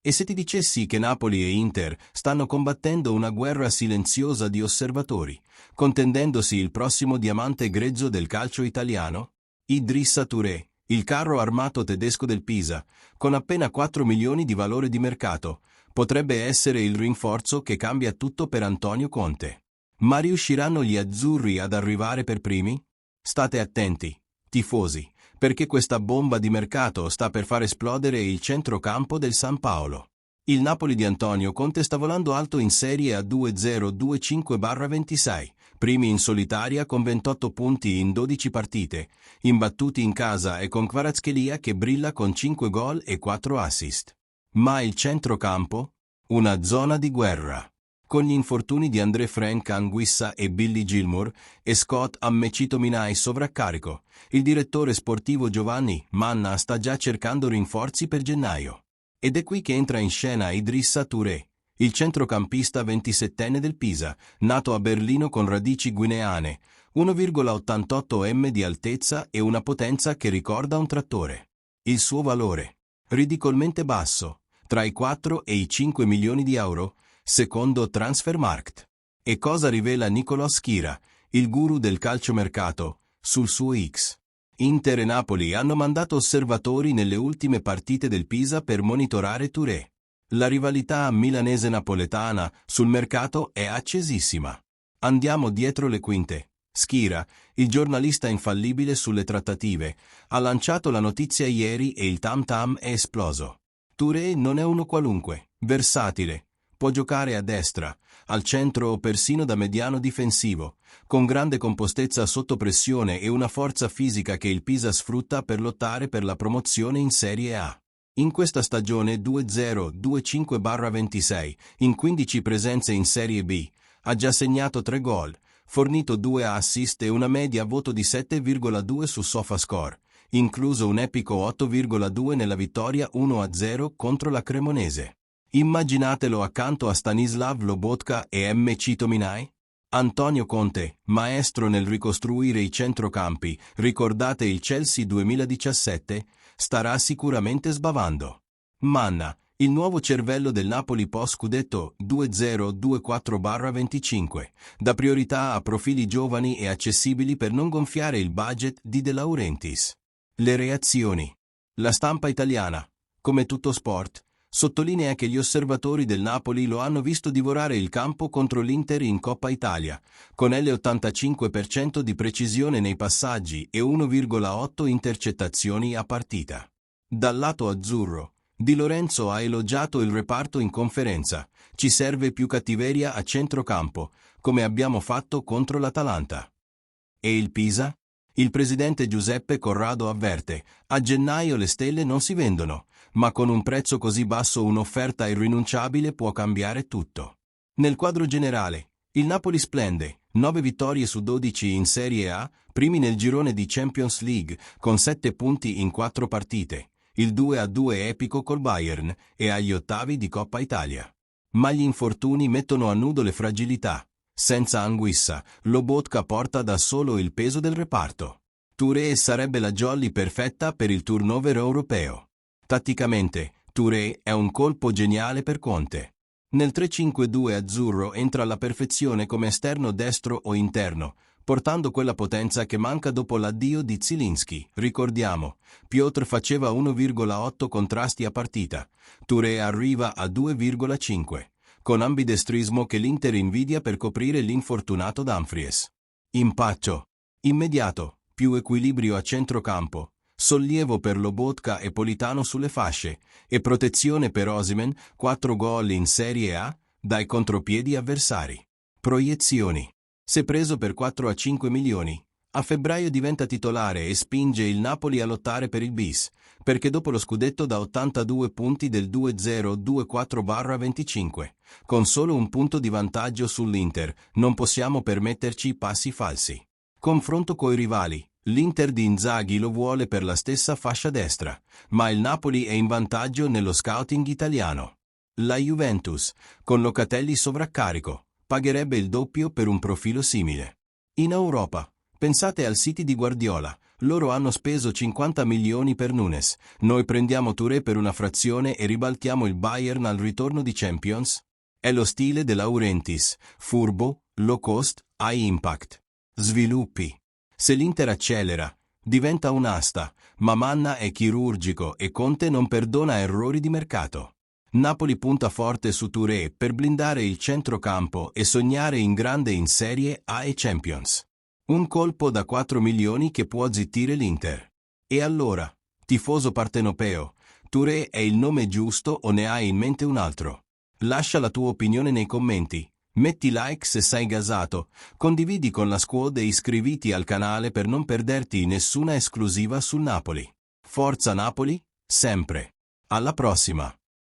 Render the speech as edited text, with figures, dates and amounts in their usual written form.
E se ti dicessi che Napoli e Inter stanno combattendo una guerra silenziosa di osservatori, contendendosi il prossimo diamante grezzo del calcio italiano? Idrissa Touré, il carro armato tedesco del Pisa, con appena 4 milioni di valore di mercato, potrebbe essere il rinforzo che cambia tutto per Antonio Conte. Ma riusciranno gli azzurri ad arrivare per primi? State attenti, tifosi, perché questa bomba di mercato sta per far esplodere il centrocampo del San Paolo. Il Napoli di Antonio Conte sta volando alto in Serie A 2025/26, primi in solitaria con 28 punti in 12 partite, imbattuti in casa e con Kvaratskhelia che brilla con 5 gol e 4 assist. Ma il centrocampo? Una zona di guerra. Con gli infortuni di André Frank Anguissa e Billy Gilmour e Scott Ammecitominay sovraccarico, il direttore sportivo Giovanni Manna sta già cercando rinforzi per gennaio. Ed è qui che entra in scena Idrissa Touré, il centrocampista 27enne del Pisa, nato a Berlino con radici guineane, 1,88 m di altezza e una potenza che ricorda un trattore. Il suo valore? Ridicolmente basso, tra i 4 e i 5 milioni di euro, secondo Transfermarkt. E cosa rivela Nicolò Schira, il guru del calciomercato, sul suo X? Inter e Napoli hanno mandato osservatori nelle ultime partite del Pisa per monitorare Touré. La rivalità milanese-napoletana sul mercato è accesissima. Andiamo dietro le quinte. Schira, il giornalista infallibile sulle trattative, ha lanciato la notizia ieri e il tam tam è esploso. Touré non è uno qualunque, versatile. Può giocare a destra, al centro o persino da mediano difensivo, con grande compostezza sotto pressione e una forza fisica che il Pisa sfrutta per lottare per la promozione in Serie A. In questa stagione 2025/26, in 15 presenze in Serie B, ha già segnato 3 gol, fornito 2 assist e una media voto di 7,2 su SofaScore, incluso un epico 8,2 nella vittoria 1-0 contro la Cremonese. Immaginatelo accanto a Stanislav Lobotka e Ammecitominay? Antonio Conte, maestro nel ricostruire i centrocampi, ricordate il Chelsea 2017, starà sicuramente sbavando. Manna, il nuovo cervello del Napoli post-scudetto 2024/25, dà priorità a profili giovani e accessibili per non gonfiare il budget di De Laurentiis. Le reazioni. La stampa italiana, come tutto sport, sottolinea che gli osservatori del Napoli lo hanno visto divorare il campo contro l'Inter in Coppa Italia, con l'85% di precisione nei passaggi e 1,8 intercettazioni a partita. Dal lato azzurro, Di Lorenzo ha elogiato il reparto in conferenza, ci serve più cattiveria a centrocampo, come abbiamo fatto contro l'Atalanta. E il Pisa? Il presidente Giuseppe Corrado avverte, a gennaio le stelle non si vendono, ma con un prezzo così basso un'offerta irrinunciabile può cambiare tutto. Nel quadro generale, il Napoli splende, 9 vittorie su 12 in Serie A, primi nel girone di Champions League, con 7 punti in 4 partite, il 2-2 epico col Bayern e agli ottavi di Coppa Italia. Ma gli infortuni mettono a nudo le fragilità. Senza Anguissa, Lobotka porta da solo il peso del reparto. Touré sarebbe la jolly perfetta per il turnover europeo. Tatticamente, Touré è un colpo geniale per Conte. Nel 3-5-2 azzurro entra alla perfezione come esterno destro o interno, portando quella potenza che manca dopo l'addio di Zielinski. Ricordiamo, Piotr faceva 1,8 contrasti a partita, Touré arriva a 2,5. Con ambidestrismo che l'Inter invidia per coprire l'infortunato Dumfries. Impaccio immediato, più equilibrio a centrocampo, sollievo per Lobotka e Politano sulle fasce, e protezione per Osimhen, 4 gol in Serie A, dai contropiedi avversari. Proiezioni. Se preso per 4 a 5 milioni, a febbraio diventa titolare e spinge il Napoli a lottare per il bis, perché dopo lo scudetto da 82 punti del 2024/25, con solo un punto di vantaggio sull'Inter, non possiamo permetterci passi falsi. Confronto coi rivali, l'Inter di Inzaghi lo vuole per la stessa fascia destra, ma il Napoli è in vantaggio nello scouting italiano. La Juventus, con Locatelli sovraccarico, pagherebbe il doppio per un profilo simile. In Europa, pensate al City di Guardiola, Loro hanno speso 50 milioni per Nunes. Noi prendiamo Touré per una frazione e ribaltiamo il Bayern al ritorno di Champions? È lo stile De Laurentiis, furbo, low cost, high impact. Sviluppi. Se l'Inter accelera, diventa un'asta, ma Manna è chirurgico e Conte non perdona errori di mercato. Napoli punta forte su Touré per blindare il centrocampo e sognare in grande in Serie A e Champions. Un colpo da 4 milioni che può zittire l'Inter. E allora, tifoso partenopeo, Touré è il nome giusto o ne hai in mente un altro? Lascia la tua opinione nei commenti, metti like se sei gasato, condividi con la squad e iscriviti al canale per non perderti nessuna esclusiva sul Napoli. Forza Napoli, sempre! Alla prossima!